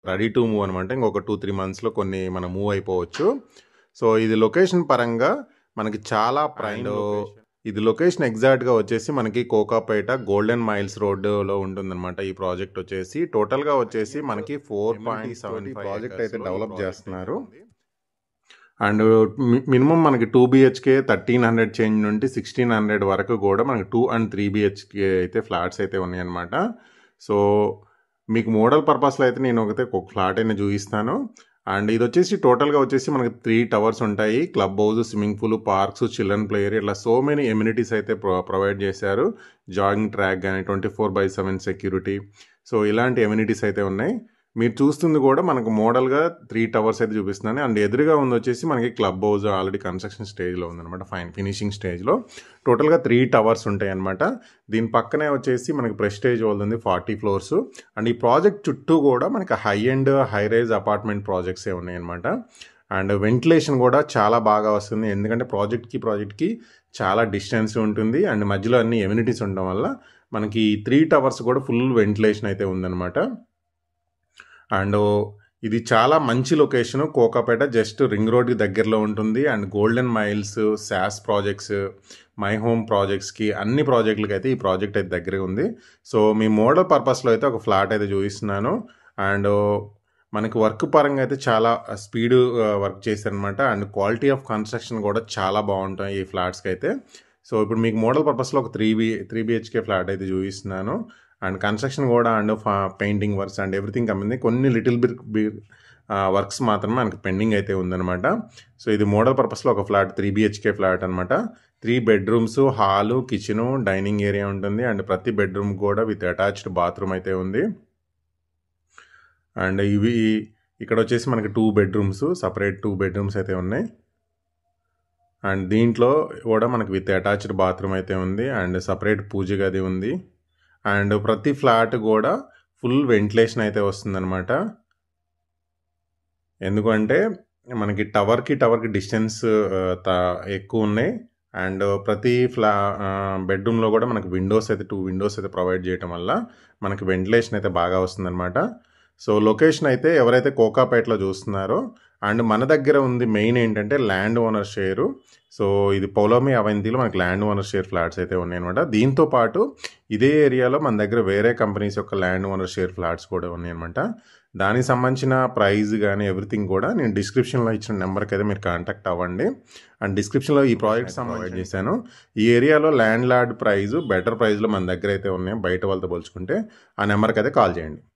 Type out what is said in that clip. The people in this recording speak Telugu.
రెడీ టు మూవ్ అనమాట. ఇంకొక 2-3 మంత్స్‌లో కొన్ని మనం మూవ్ అయిపోవచ్చు. సో, ఇది లొకేషన్ పరంగా మనకి చాలా ప్రైమ్ లొకేషన్. ఇది లొకేషన్ ఎగ్జాక్ట్‌గా వచ్చేసి మనకి కోకాపేట గోల్డెన్ మైల్స్ రోడ్డులో ఉంటుందనమాట. ఈ ప్రాజెక్ట్ వచ్చేసి టోటల్‌గా వచ్చేసి మనకి 4.75 ప్రాజెక్ట్ అయితే డెవలప్ చేస్తున్నారు. అండ్ మినిమం మనకి 2 BHK 1300 చేంజ్ నుండి 1600 వరకు కూడా మనకి 2 and 3 BHK అయితే ఫ్లాట్స్ అయితే ఉన్నాయన్నమాట. సో మీకు మోడల్ పర్పస్లో అయితే నేను ఒక ఫ్లాట్ అయినా చూపిస్తాను. అండ్ ఇది వచ్చేసి టోటల్గా వచ్చేసి మనకి 3 టవర్స్ ఉంటాయి. Club house, swimming pool, parks, children play area, ఇట్లా సో మెనీ ఎమ్యూనిటీస్ అయితే ప్రొవైడ్ చేశారు. జాగింగ్ ట్రాక్ కానీ 24/7 సెక్యూరిటీ, సో ఇలాంటి ఎమ్యూనిటీస్ అయితే ఉన్నాయి. మీరు చూస్తుంది కూడా మనకు మోడల్గా 3 టవర్స్ అయితే చూపిస్తున్నాను. అండ్ ఎదురుగా ఉంది వచ్చేసి మనకి క్లబ్ హౌస్ ఆల్రెడీ కన్స్ట్రక్షన్ స్టేజ్లో ఉందన్నమాట, ఫినిషింగ్ స్టేజ్లో. టోటల్గా 3 టవర్స్ ఉంటాయి అనమాట. దీని పక్కనే వచ్చేసి మనకి ప్రెస్టేజ్ ఉంది 40 ఫ్లోర్స్. అండ్ ఈ ప్రాజెక్ట్ చుట్టూ కూడా మనకి high and high rise apartment ప్రాజెక్ట్సే ఉన్నాయి అనమాట. అండ్ వెంటిలేషన్ కూడా చాలా బాగా వస్తుంది, ఎందుకంటే ప్రాజెక్ట్కి చాలా డిస్టెన్స్ ఉంటుంది. అండ్ మధ్యలో అన్ని ఎమ్యూనిటీస్ ఉండడం వల్ల మనకి 3 టవర్స్ కూడా ఫుల్ వెంటిలేషన్ అయితే ఉందన్నమాట. అండ్ ఇది చాలా మంచి లొకేషన్. కోకాపేట జస్ట్ రింగ్ రోడ్కి దగ్గరలో ఉంటుంది. అండ్ గోల్డెన్ మైల్స్, శాస్ ప్రాజెక్ట్స్, మై హోమ్ ప్రాజెక్ట్స్కి అన్ని ప్రాజెక్టులకి అయితే ఈ ప్రాజెక్ట్ అయితే దగ్గరే ఉంది. సో మీ మోడల్ పర్పస్లో అయితే ఒక ఫ్లాట్ అయితే చూపిస్తున్నాను. అండ్ మనకి వర్క్ పరంగా అయితే చాలా స్పీడ్ వర్క్ చేశారనమాట. అండ్ క్వాలిటీ ఆఫ్ కన్స్ట్రక్షన్ కూడా చాలా బాగుంటాయి ఈ ఫ్లాట్స్కి అయితే. సో ఇప్పుడు మీకు మోడల్ పర్పస్లో ఒక 3 BHK ఫ్లాట్ అయితే చూపిస్తున్నాను. అండ్ కన్స్ట్రక్షన్ కూడా and painting works and everything కమ్మింది. కొన్ని లిటిల్ బిట్ వర్క్స్ మాత్రమే మనకి పెండింగ్ అయితే ఉందన్నమాట. సో ఇది మోడల్ పర్పస్లో ఒక ఫ్లాట్ 3 BHK ఫ్లాట్ అనమాట. 3 bedrooms, hall, kitchen, dining area ఉంటుంది. అండ్ ప్రతి బెడ్రూమ్ కూడా విత్ అటాచ్డ్ బాత్రూమ్ అయితే ఉంది. అండ్ ఇవి ఇక్కడ వచ్చేసి మనకి 2 బెడ్రూమ్స్, సపరేట్ 2 బెడ్రూమ్స్ అయితే ఉన్నాయి. అండ్ దీంట్లో కూడా మనకి విత్ అటాచ్డ్ బాత్రూమ్ అయితే ఉంది. అండ్ సపరేట్ పూజ గది ఉంది. అండ్ ప్రతి ఫ్లాట్ కూడా ఫుల్ వెంటిలేషన్ అయితే వస్తుందన్నమాట. ఎందుకంటే మనకి టవర్కి డిస్టెన్స్ ఎక్కువ ఉన్నాయి. అండ్ ప్రతి బెడ్రూమ్లో కూడా మనకి విండోస్ అయితే 2 విండోస్ అయితే ప్రొవైడ్ చేయడం వల్ల మనకి వెంటిలేషన్ అయితే బాగా వస్తుందన్నమాట. సో లొకేషన్ అయితే ఎవరైతే కోకాపేటలో చూస్తున్నారో, అండ్ మన దగ్గర ఉంది మెయిన్ ఏంటంటే ల్యాండ్ ఓనర్ షేరు. సో ఇది పౌలోమి అవంతిలో మనకి ల్యాండ్ ఓనర్ షేర్ ఫ్లాట్స్ అయితే ఉన్నాయన్నమాట. దీంతో పాటు ఇదే ఏరియాలో మన దగ్గర వేరే కంపెనీస్ యొక్క ల్యాండ్ ఓనర్ షేర్ ఫ్లాట్స్ కూడా ఉన్నాయన్నమాట. దానికి సంబంధించిన ప్రైస్ కానీ ఎవ్రీథింగ్ కూడా నేను డిస్క్రిప్షన్లో ఇచ్చిన నెంబర్కి అయితే మీరు కాంటాక్ట్ అవ్వండి. అండ్ డిస్క్రిప్షన్లో ఈ ప్రాజెక్ట్స్ ప్రొవైడ్ చేశాను. ఈ ఏరియాలో ల్యాండ్ లార్డ్ ప్రైస్ బెటర్ ప్రైస్లో మన దగ్గర అయితే ఉన్నాయి బయట వాళ్ళతో పోల్చుకుంటే. ఆ నెంబర్కి అయితే కాల్ చేయండి.